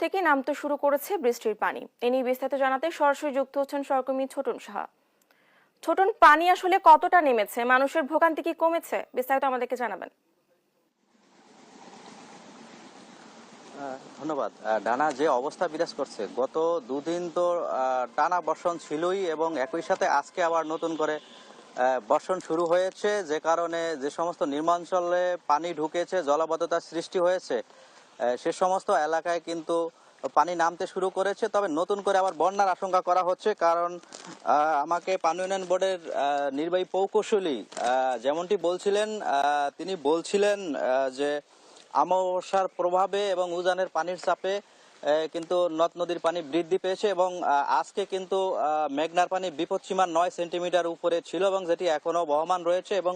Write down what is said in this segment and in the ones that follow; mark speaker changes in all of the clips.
Speaker 1: থেকে নামতে শুরু করেছে বৃষ্টির পানি। এ নিয়ে বিস্তারিত জানাতে সরাসরি যুক্ত হচ্ছেন সহকর্মী ছোটন সাহা। ছোটন, পানি আসলে কতটা নেমেছে, মানুষের ভোগান্তি কি কমেছে? বিস্তারিত আমাদেরকে জানাবেন।
Speaker 2: ধন্যবাদ। ডানা যে অবস্থা বিরাজ করছে, গত দুদিন তো টানা বর্ষণ ছিলই এবং একই সাথে আজকে আবার নতুন করে বর্ষণ শুরু হয়েছে, যে কারণে যে সমস্ত নিম্নাঞ্চলে পানি ঢুকেছে, জলাবদ্ধতার সৃষ্টি হয়েছে, সে সমস্ত এলাকায় কিন্তু পানি নামতে শুরু করেছে। তবে নতুন করে আবার বন্যার আশঙ্কা করা হচ্ছে, কারণ আমাকে পানি উন্নয়ন বোর্ডের নির্বাহী প্রকৌশলী যেমনটি বলছিলেন, তিনি বলছিলেন যে অমাবস্যার প্রভাবে এবং উজানের পানির চাপে কিন্তু নদ নদীর পানি বৃদ্ধি পেয়েছে এবং আজকে কিন্তু মেঘনার পানি বিপদসীমার 9 সেন্টিমিটার উপরে ছিল এবং যেটি এখনো বহমান রয়েছে এবং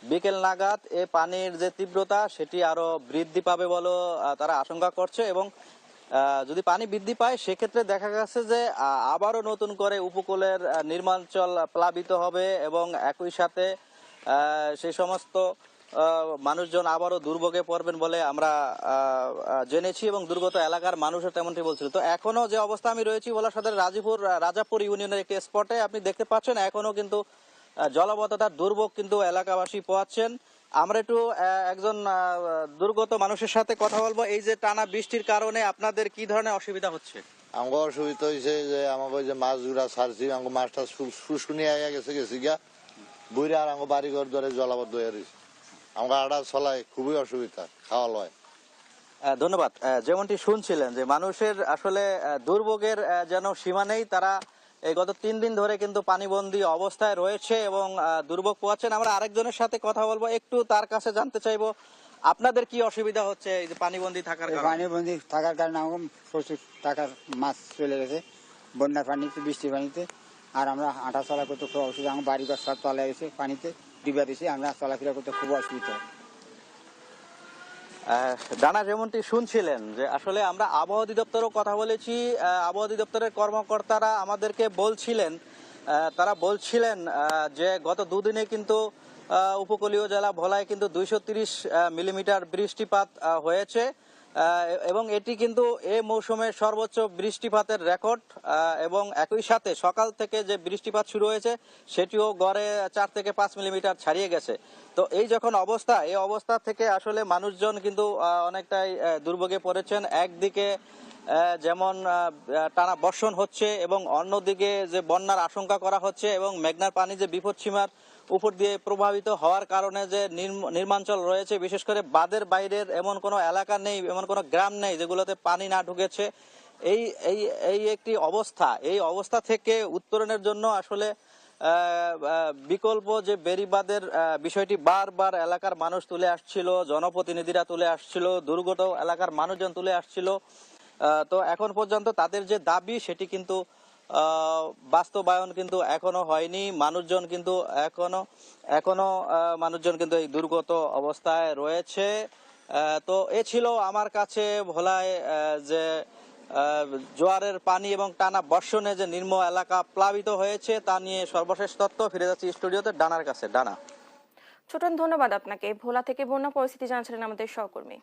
Speaker 2: বিকেল নাগাদ এ পানির যে তীব্রতা সেটি আরো বৃদ্ধি পাবে বলে তারা আশঙ্কা করছে। এবং যদি পানি বৃদ্ধি পায় সেক্ষেত্রে দেখা গেছে যে আবারও নতুন করে উপকূলের নিম্নাঞ্চল প্লাবিত হবে এবং একই সাথে সেই সমস্ত মানুষজন আবারও দুর্ভোগে পড়বেন বলে আমরা জেনেছি এবং দুর্গত এলাকার মানুষও তেমনটি বলছিল। তো এখনো যে অবস্থা আমি রয়েছি ভোলা সদরের রাজাপুর ইউনিয়নের একটি স্পটে, আপনি দেখতে পাচ্ছেন এখনো কিন্তু জলাবদ্ধতার দুর্ভোগ কিন্তু এলাকাবাসী পোহাচ্ছেন। আমরা একটু একজন দুর্গত মানুষের সাথে কথা বলবো। এই যে টানা বৃষ্টির কারণে আপনাদের কি ধরনের অসুবিধা হচ্ছে?
Speaker 3: আমার অসুবিধা হয়েছে যে আমাকে ওই যে মাছগুলা ছাড়ছি, আমাকে মাছটা শুশুনি আগে গেছি গিয়া বইরা, আর আমার বাড়ি ঘর ধরে জলাবদ্ধ হয়ে রয়েছে। আমাকে আড়া চলায় খুবই অসুবিধা, খাওয়া লয়।
Speaker 2: ধন্যবাদ। যেমনটি শুনছিলেন যে মানুষের আসলে দুর্ভোগের যেন সীমা নেই, তারা এই গত 3 দিন ধরে কিন্তু পানিবন্দী অবস্থায় রয়েছে এবং দুর্ভোগ পোহাচ্ছেন। আমরা আরেকজনের সাথে কথা বলবো, একটু তার কাছে জানতে চাইবো আপনাদের কি অসুবিধা হচ্ছে এই যে পানিবন্দী থাকার কারণে?
Speaker 4: পানিবন্দী থাকার কারণে আমার প্রচুর টাকার মাছ চলে গেছে বন্যার পানিতে, বৃষ্টির পানিতে। আর আমরা হাঁটা চলা করতে খুব অসুবিধা, আমার বাড়ি ঘর সব তলায় গেছে, পানিতে ডুবে দিয়েছি, আমরা চলাফেরা করতে খুব অসুবিধা।
Speaker 2: ডানা যেমনটি শুনছিলেন যে আসলে আমরা আবহাওয়া অধিদপ্তরও কথা বলেছি, আবহাওয়া অধিদপ্তরের কর্মকর্তারা আমাদেরকে বলছিলেন, তারা বলছিলেন যে গত দুদিনে কিন্তু উপকূলীয় জেলা ভোলায় কিন্তু 230 মিলিমিটার বৃষ্টিপাত হয়েছে এবং এটি কিন্তু এ মৌসুমের সর্বোচ্চ বৃষ্টিপাতের রেকর্ড। এবং একই সাথে সকাল থেকে যে বৃষ্টিপাত শুরু হয়েছে সেটিও গড়ে 4 থেকে 5 মিলিমিটার ছাড়িয়ে গেছে। তো এই যখন অবস্থা, এই অবস্থা থেকে আসলে মানুষজন কিন্তু অনেকটাই দুর্ভোগে পড়েছেন। একদিকে যেমন টানা বর্ষণ হচ্ছে এবং অন্যদিকে যে বন্যার আশঙ্কা করা হচ্ছে এবং মেঘনার পানি যে বিপদসীমার উপর দিয়ে প্রভাবিত হওয়ার কারণে যে নিম্নাঞ্চল রয়েছে, বিশেষ করে বাঁধের বাইরের এমন কোনো এলাকা নেই, এমন কোনো গ্রাম নেই যেগুলোতে পানি না ঢুকেছে। এই এই এই একটি অবস্থা, এই অবস্থা থেকে উত্তরণের জন্য আসলে বিকল্প যে বেড়িবাঁধের বিষয়টি বারবার এলাকার মানুষ তুলে আসছিল, জনপ্রতিনিধিরা তুলে আসছিল, দুর্গত এলাকার মানুষজন তুলে আসছিল। তো এখন পর্যন্ত তাদের যে দাবি সেটি কিন্তু বাস্তবায়ন কিন্তু এখনো হয়নি। মানুষজন কিন্তু এখনো মানুষজন কিন্তু এই দুর্গত অবস্থায় রয়েছে। তো এ ছিল আমার কাছে ভোলায় যে জোয়ারের পানি এবং টানা বর্ষণে যে নিম্ন এলাকা প্লাবিত হয়েছে তা নিয়ে সর্বশেষ তথ্য। ফিরে যাচ্ছি স্টুডিওতে ডানার কাছে। ডানা।
Speaker 1: ছোটন, ধন্যবাদ আপনাকে। ভোলা থেকে বন্যা পরিস্থিতি জানাচ্ছিলেন আমাদের সহকর্মী।